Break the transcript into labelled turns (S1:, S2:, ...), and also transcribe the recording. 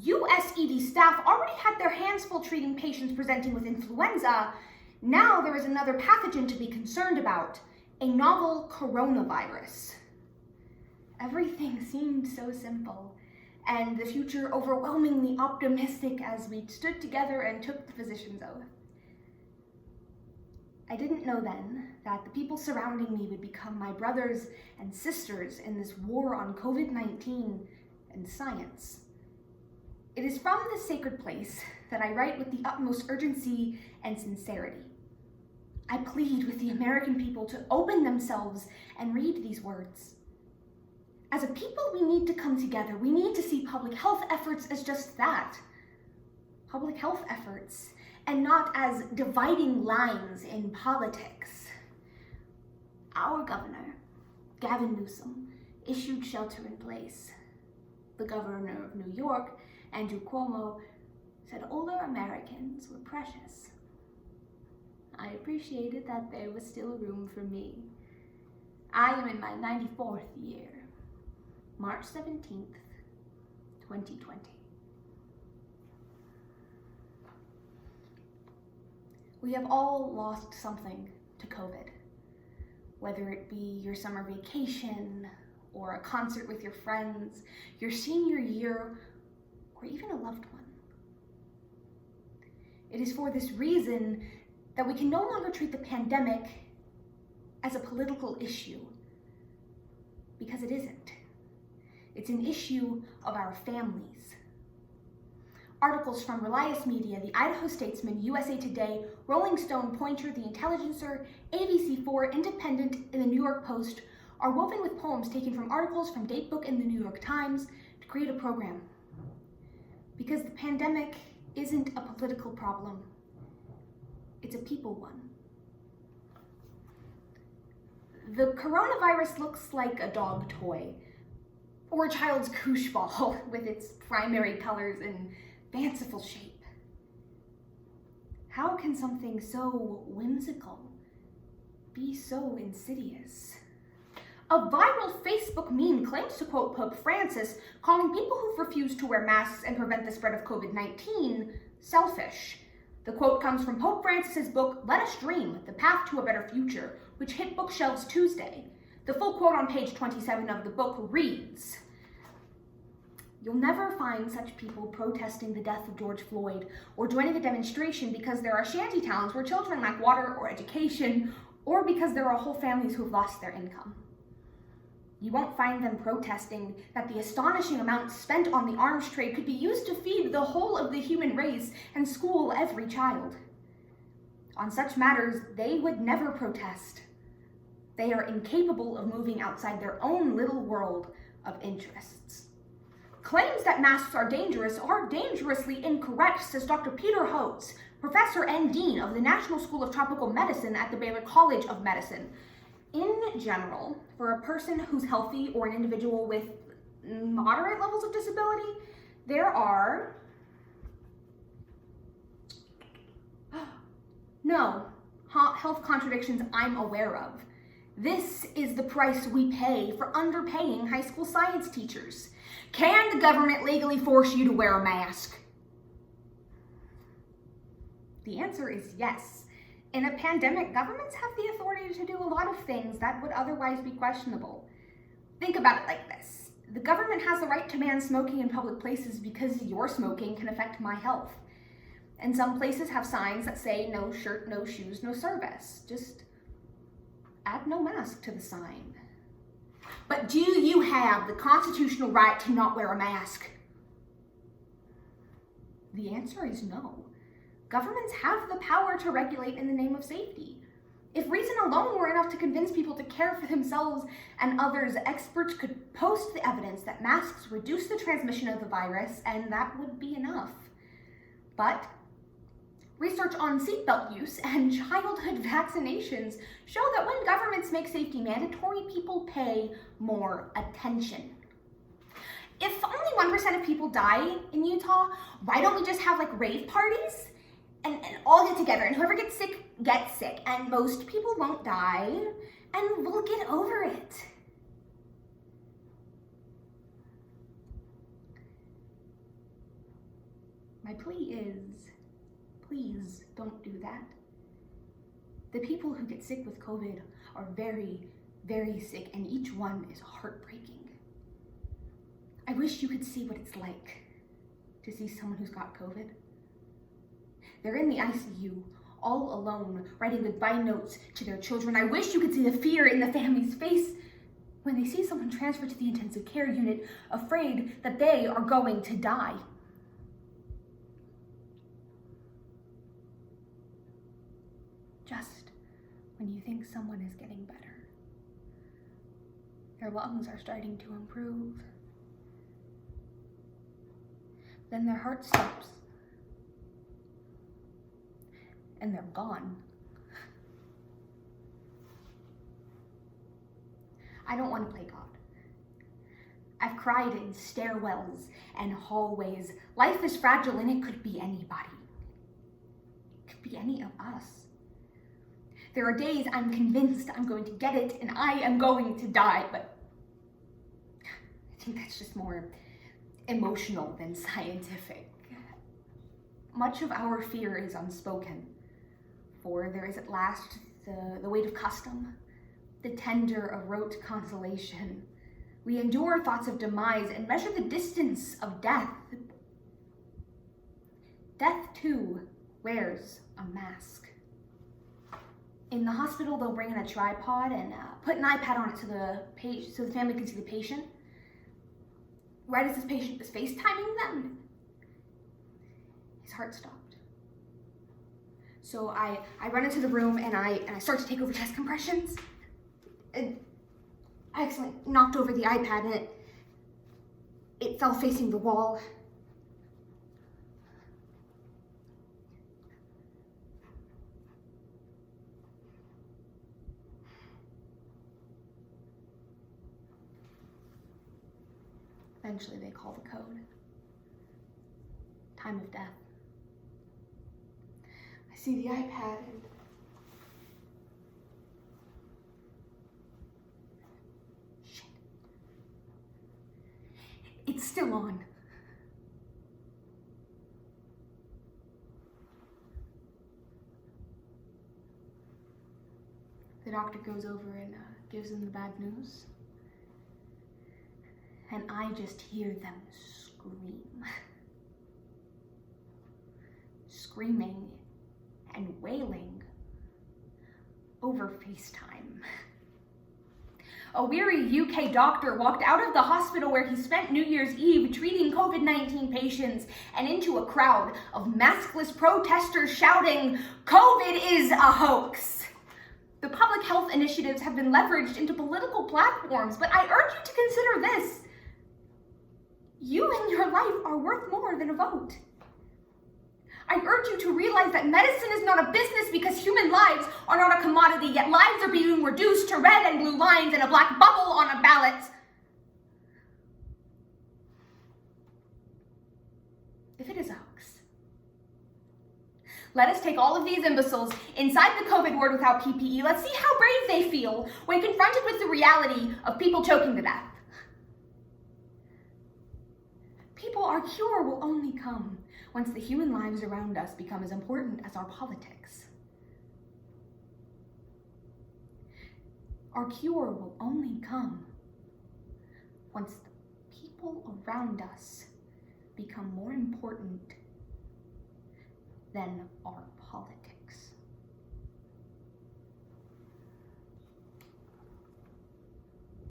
S1: USED staff already had their hands full treating patients presenting with influenza. Now there is another pathogen to be concerned about, a novel coronavirus. Everything seemed so simple, and the future overwhelmingly optimistic as we stood together and took the physician's oath. I didn't know then that the people surrounding me would become my brothers and sisters in this war on COVID-19 and science. It is from this sacred place that I write with the utmost urgency and sincerity. I plead with the American people to open themselves and read these words. As a people, we need to come together. We need to see public health efforts as just that, public health efforts, and not as dividing lines in politics. Our governor, Gavin Newsom, issued shelter in place. The governor of New York, Andrew Cuomo, said older Americans were precious. I appreciated that there was still room for me. I am in my 94th year, March 17th, 2020. We have all lost something to COVID, whether it be your summer vacation or a concert with your friends, your senior year, or even a loved one. It is for this reason that we can no longer treat the pandemic as a political issue, because it isn't. It's an issue of our families. Articles from Relias Media, the Idaho Statesman, USA Today, Rolling Stone, Pointer, The Intelligencer, ABC4, Independent, and the New York Post are woven with poems taken from articles from Datebook and the New York Times to create a program. Because the pandemic isn't a political problem, it's a people one. The coronavirus looks like a dog toy or a child's koosh ball with its primary colors and fanciful shape. How can something so whimsical be so insidious? A viral Facebook meme claims to quote Pope Francis, calling people who refuse to wear masks and prevent the spread of COVID-19 selfish. The quote comes from Pope Francis's book, Let Us Dream, The Path to a Better Future, which hit bookshelves Tuesday. The full quote on page 27 of the book reads, "You'll never find such people protesting the death of George Floyd or joining a demonstration because there are shanty towns where children lack water or education, or because there are whole families who've lost their income. You won't find them protesting that the astonishing amount spent on the arms trade could be used to feed the whole of the human race and school every child. On such matters, they would never protest. They are incapable of moving outside their own little world of interests. Claims that masks are dangerously incorrect, says Dr. Peter Hotz, professor and dean of the National School of Tropical Medicine at the Baylor College of Medicine. In general, for a person who's healthy or an individual with moderate levels of disability, there are no health contradictions I'm aware of. This is the price we pay for underpaying high school science teachers. Can the government legally force you to wear a mask? The answer is yes. In a pandemic, governments have the authority to do a lot of things that would otherwise be questionable. Think about it like this. The government has the right to ban smoking in public places because your smoking can affect my health. And some places have signs that say no shirt, no shoes, no service. Just add no mask to the sign. But do you have the constitutional right to not wear a mask? The answer is no. Governments have the power to regulate in the name of safety. If reason alone were enough to convince people to care for themselves and others, experts could post the evidence that masks reduce the transmission of the virus, and that would be enough. But research on seatbelt use and childhood vaccinations show that when governments make safety mandatory, people pay more attention. If only 1% of people die in Utah, why don't we just have like rave parties? And all get together, and whoever gets sick, and most people won't die, and we'll get over it. My plea is, please don't do that. The people who get sick with COVID are very, very sick, and each one is heartbreaking. I wish you could see what it's like to see someone who's got COVID. They're in the ICU, all alone, writing goodbye notes to their children. I wish you could see the fear in the family's face when they see someone transferred to the intensive care unit, afraid that they are going to die. Just when you think someone is getting better, their lungs are starting to improve. Then their heart stops, and they're gone. I don't want to play God. I've cried in stairwells and hallways. Life is fragile, and it could be anybody. It could be any of us. There are days I'm convinced I'm going to get it and I am going to die, but I think that's just more emotional than scientific. Much of our fear is unspoken, for there is at last the weight of custom, the tender of rote consolation. We endure thoughts of demise and measure the distance of death. Death, too, wears a mask. In the hospital, they'll bring in a tripod and put an iPad on it so the family can see the patient. Right as this patient was FaceTiming them, his heart stopped. So I run into the room and I start to take over chest compressions. And I accidentally knocked over the iPad and it fell facing the wall. Eventually they call the code. Time of death. I see the iPad and shit. It's still on. The doctor goes over and gives them the bad news. And I just hear them scream. Screaming and wailing over FaceTime. A weary UK doctor walked out of the hospital where he spent New Year's Eve treating COVID-19 patients and into a crowd of maskless protesters shouting, "COVID is a hoax." The public health initiatives have been leveraged into political platforms, but I urge you to consider this. You and your life are worth more than a vote. I urge you to realize that medicine is not a business because human lives are not a commodity, yet lives are being reduced to red and blue lines and a black bubble on a ballot. If it is a hoax, let us take all of these imbeciles inside the COVID ward without PPE. Let's see how brave they feel when confronted with the reality of people choking to death. Our cure will only come once the human lives around us become as important as our politics. Our cure will only come once the people around us become more important than our politics.